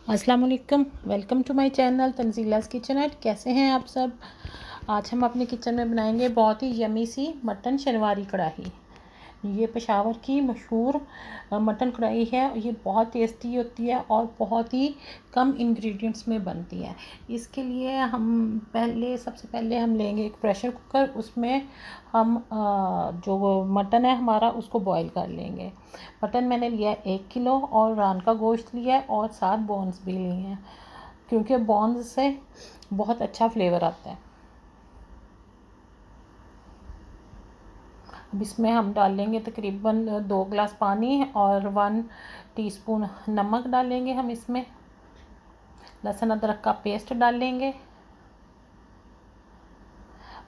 अस्सलाम वालेकुम, welcome to my channel Tanzila's kitchen at. कैसे हैं आप सब। आज हम अपने किचन में बनाएंगे बहुत ही यमी सी मटन शनवारी कढ़ाई। ये पेशावर की मशहूर मटन कढ़ाई है। ये बहुत टेस्टी होती है और बहुत ही कम इंग्रेडिएंट्स में बनती है। इसके लिए सबसे पहले हम लेंगे एक प्रेशर कुकर। उसमें हम जो मटन है हमारा उसको बॉईल कर लेंगे। मटन मैंने लिया है 1 किलो और रान का गोश्त लिया है और 7 बोन्स भी लिए हैं, क्योंकि बोन्स से बहुत अच्छा फ्लेवर आता है। अब इसमें हम डालेंगे तकरीबन 2 गिलास पानी और 1 टीस्पून नमक डालेंगे। हम इसमें लहसुन अदरक का पेस्ट डालेंगे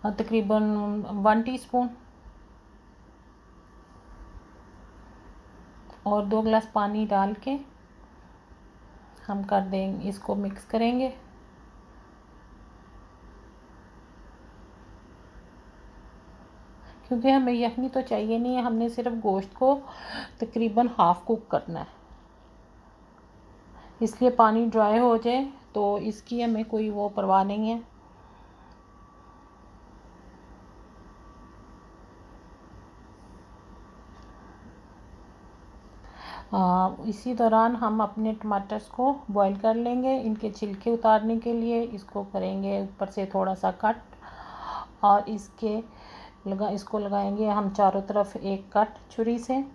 और तकरीबन 1 टीस्पून और 2 गिलास पानी डाल के हम कर देंगे, इसको मिक्स करेंगे। क्योंकि हमें यखनी तो चाहिए नहीं है, हमने सिर्फ गोश्त को तकरीबन हाफ़ कुक करना है, इसलिए पानी ड्राई हो जाए तो इसकी हमें कोई वो परवाह नहीं है। इसी दौरान हम अपने टमाटर्स को बॉईल कर लेंगे। इनके छिलके उतारने के लिए इसको करेंगे ऊपर से थोड़ा सा कट और इसको लगाएंगे हम चारों तरफ एक कट छुरी से।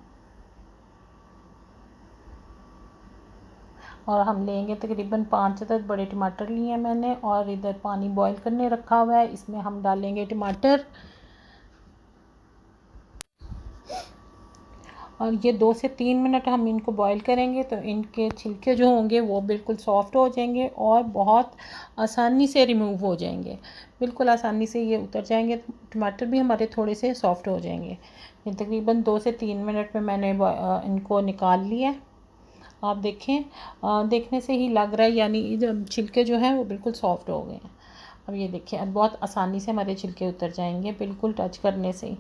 और हम लेंगे तकरीबन 5 अदद बड़े टमाटर लिए हैं मैंने और इधर पानी बॉईल करने रखा हुआ है। इसमें हम डालेंगे टमाटर और ये 2 से 3 मिनट हम इनको बॉईल करेंगे तो इनके छिलके जो होंगे वो बिल्कुल सॉफ्ट हो जाएंगे और बहुत आसानी से रिमूव हो जाएंगे। बिल्कुल आसानी से ये उतर जाएंगे। टमाटर भी हमारे थोड़े से सॉफ्ट हो जाएंगे। ये तकरीबन 2 से 3 मिनट में मैंने इनको निकाल लिया। आप देखें, देखने से ही लग रहा है, यानी जब छिलके जो हैं वो बिल्कुल सॉफ्ट हो गए हैं। अब ये देखिए, अब बहुत आसानी से हमारे छिलके उतर जाएंगे बिल्कुल टच करने से ही।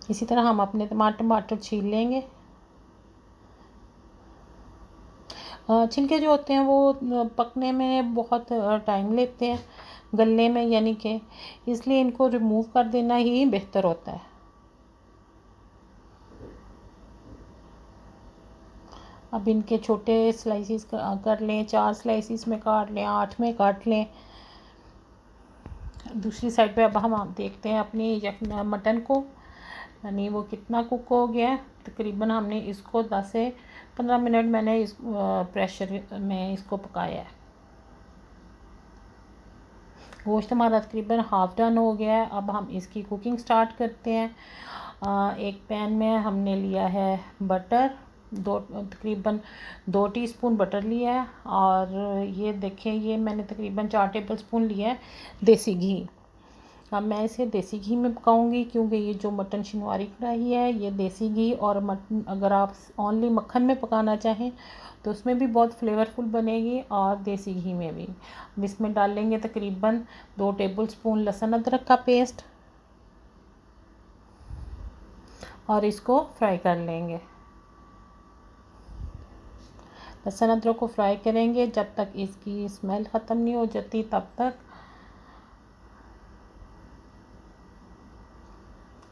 इसी तरह हम अपने टमाटर छील लेंगे। छिलके जो होते हैं वो पकने में बहुत टाइम लेते हैं, गलने में, यानी कि इसलिए इनको रिमूव कर देना ही बेहतर होता है। अब इनके छोटे स्लाइसिस कर लें, 4 स्लाइसिस में काट लें, 8 में काट लें। दूसरी साइड पे अब हम देखते हैं अपनी मटन को, यानी वो कितना कुक हो गया है। तकरीबन हमने इसको 10 से 15 मिनट मैंने इस प्रेशर में इसको पकाया है। गोश्त हमारा तकरीबन हाफ़ डन हो गया है। अब हम इसकी कुकिंग स्टार्ट करते हैं। एक पैन में हमने लिया है बटर, तकरीबन 2 टीस्पून बटर लिया है और ये देखें, ये मैंने तकरीबन 4 टेबल स्पून लिया है देसी घी। अब मैं इसे देसी घी में पकाऊंगी, क्योंकि ये जो मटन शनवारी कढ़ाई है ये देसी घी और मटन, अगर आप ओनली मक्खन में पकाना चाहें तो उसमें भी बहुत फ्लेवरफुल बनेगी और देसी घी में भी। अब इसमें डालेंगे तकरीबन 2 टेबल स्पून लहसुन अदरक का पेस्ट और इसको फ्राई कर लेंगे। लहसुन अदरक को फ्राई करेंगे जब तक इसकी स्मेल ख़त्म नहीं हो जाती, तब तक।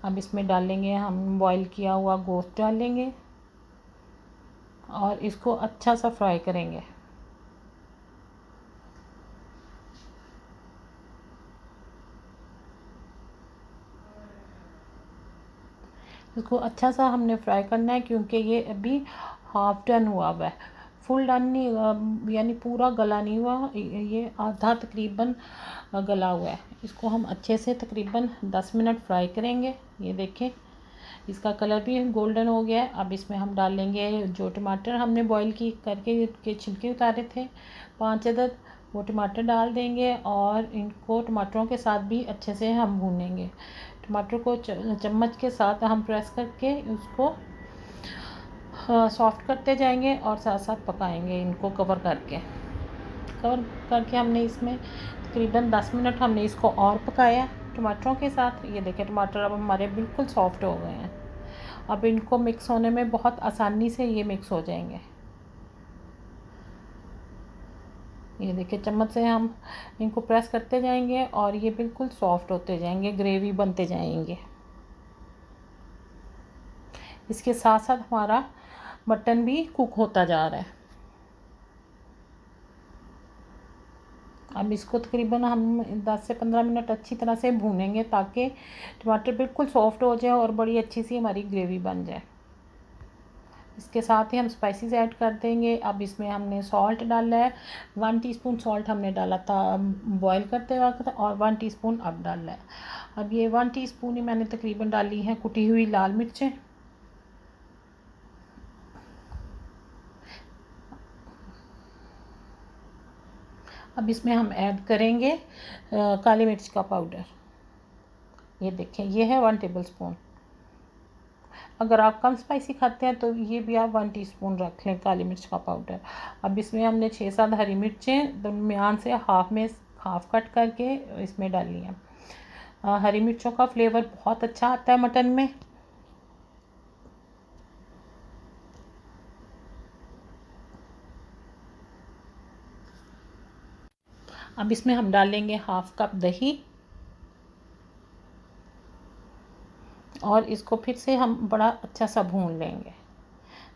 अब इसमें डालेंगे हम बॉईल किया हुआ गोश्त डालेंगे और इसको अच्छा सा फ्राई करेंगे। इसको अच्छा सा हमने फ्राई करना है, क्योंकि ये अभी हाफ डन हुआ है, फुल डन नहीं, यानी पूरा गला नहीं हुआ, ये आधा तकरीबन गला हुआ है। इसको हम अच्छे से तकरीबन 10 मिनट फ्राई करेंगे। ये देखें, इसका कलर भी गोल्डन हो गया है। अब इसमें हम डालेंगे जो टमाटर हमने बॉईल करके के छिलके उतारे थे, 5 अदद, वो टमाटर डाल देंगे और इनको टमाटरों के साथ भी अच्छे से हम भूनेंगे। टमाटर को चम्मच के साथ हम प्रेस करके उसको सॉफ्ट करते जाएंगे और साथ साथ पकाएंगे इनको कवर करके हमने इसमें तकरीबन 10 मिनट हमने इसको और पकाया टमाटरों के साथ। ये देखें, टमाटर अब हमारे बिल्कुल सॉफ्ट हो गए हैं। अब इनको मिक्स होने में बहुत आसानी से ये मिक्स हो जाएंगे। ये देखिए चम्मच से हम इनको प्रेस करते जाएंगे और ये बिल्कुल सॉफ्ट होते जाएंगे, ग्रेवी बनते जाएंगे। इसके साथ साथ हमारा मटन भी कुक होता जा रहा है। अब इसको तकरीबन हम 10 से 15 मिनट अच्छी तरह से भूनेंगे ताकि टमाटर बिल्कुल सॉफ्ट हो जाए और बड़ी अच्छी सी हमारी ग्रेवी बन जाए। इसके साथ ही हम स्पाइसेस ऐड कर देंगे। अब इसमें हमने सॉल्ट डाला है, 1 टीस्पून सॉल्ट हमने डाला था बॉईल करते वक्त और 1 टीस्पून अब डाला है। अब ये 1 टीस्पून ही मैंने तकरीबन डाली है कुटी हुई लाल मिर्चें। अब इसमें हम ऐड करेंगे काली मिर्च का पाउडर। ये देखें, ये है 1 टेबलस्पून। अगर आप कम स्पाइसी खाते हैं तो ये भी आप 1 टीस्पून रख लें काली मिर्च का पाउडर। अब इसमें हमने 6-7 हरी मिर्चें दरमियान से हाफ कट करके इसमें डाली हैं। हरी मिर्चों का फ्लेवर बहुत अच्छा आता है मटन में। अब इसमें हम डालेंगे हाफ कप दही और इसको फिर से हम बड़ा अच्छा सा भून लेंगे।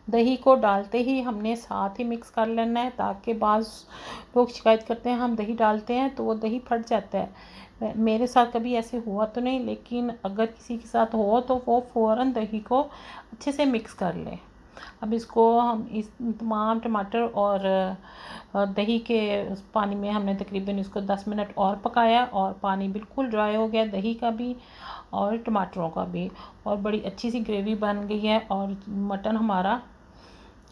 दही को डालते ही हमने साथ ही मिक्स कर लेना है ताकि बाज़ लोग शिकायत करते हैं हम दही डालते हैं तो वो दही फट जाता है। मेरे साथ कभी ऐसे हुआ तो नहीं, लेकिन अगर किसी के साथ हो तो वो फ़ौरन दही को अच्छे से मिक्स कर ले। अब इसको हम इस तमाम टमाटर और दही के पानी में हमने तकरीबन इसको 10 मिनट और पकाया और पानी बिल्कुल ड्राई हो गया, दही का भी और टमाटरों का भी, और बड़ी अच्छी सी ग्रेवी बन गई है और मटन हमारा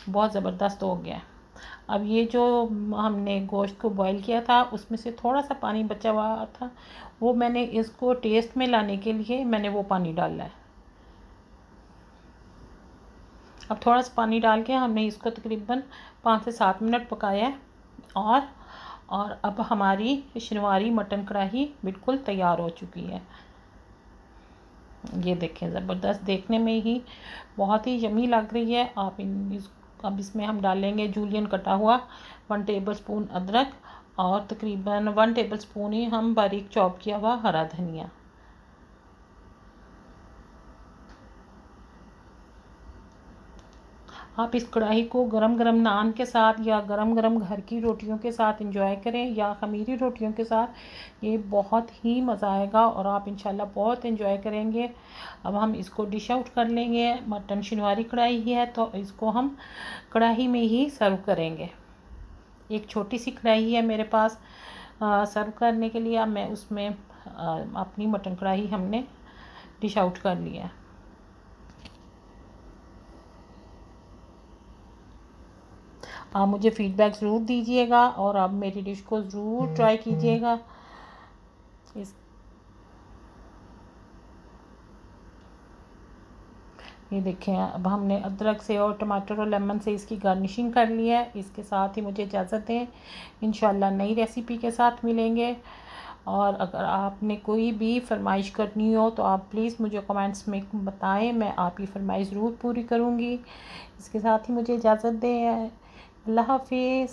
बहुत ज़बरदस्त हो गया है। अब ये जो हमने गोश्त को बॉईल किया था उसमें से थोड़ा सा पानी बचा हुआ था, वो मैंने इसको टेस्ट में लाने के लिए मैंने वो पानी डाला है। अब थोड़ा सा पानी डाल के हमने इसको तकरीबन 5 से 7 मिनट पकाया है और अब हमारी शनिवारी मटन कढ़ाई बिल्कुल तैयार हो चुकी है। ये देखें, ज़बरदस्त, देखने में ही बहुत ही यमी लग रही है। अब इसमें हम डालेंगे जूलियन कटा हुआ 1 टेबलस्पून अदरक और तकरीबन 1 टेबलस्पून ही हम बारीक चॉप किया हुआ हरा धनिया। आप इस कढ़ाई को गरम गरम नान के साथ या गरम गरम घर की रोटियों के साथ इंजॉय करें या खमीरी रोटियों के साथ, ये बहुत ही मज़ा आएगा और आप इंशाल्लाह बहुत इंजॉय करेंगे। अब हम इसको डिश आउट कर लेंगे। मटन शनिवारी कढ़ाई ही है तो इसको हम कढ़ाई में ही सर्व करेंगे। एक छोटी सी कढ़ाई है मेरे पास सर्व करने के लिए। अब मैं उसमें अपनी मटन कढ़ाई हमने डिश आउट कर लिया है। आप मुझे फ़ीडबैक ज़रूर दीजिएगा और आप मेरी डिश को ज़रूर ट्राई कीजिएगा। इस ये देखें, अब हमने अदरक से और टमाटर और लेमन से इसकी गार्निशिंग कर ली है। इसके साथ ही मुझे इजाज़त दें, इंशाल्लाह नई रेसिपी के साथ मिलेंगे। और अगर आपने कोई भी फरमाइश करनी हो तो आप प्लीज़ मुझे कमेंट्स में बताएं, मैं आपकी फरमाइश ज़रूर पूरी करूँगी। इसके साथ ही मुझे इजाज़त दें। अल्लाह हाफिज़।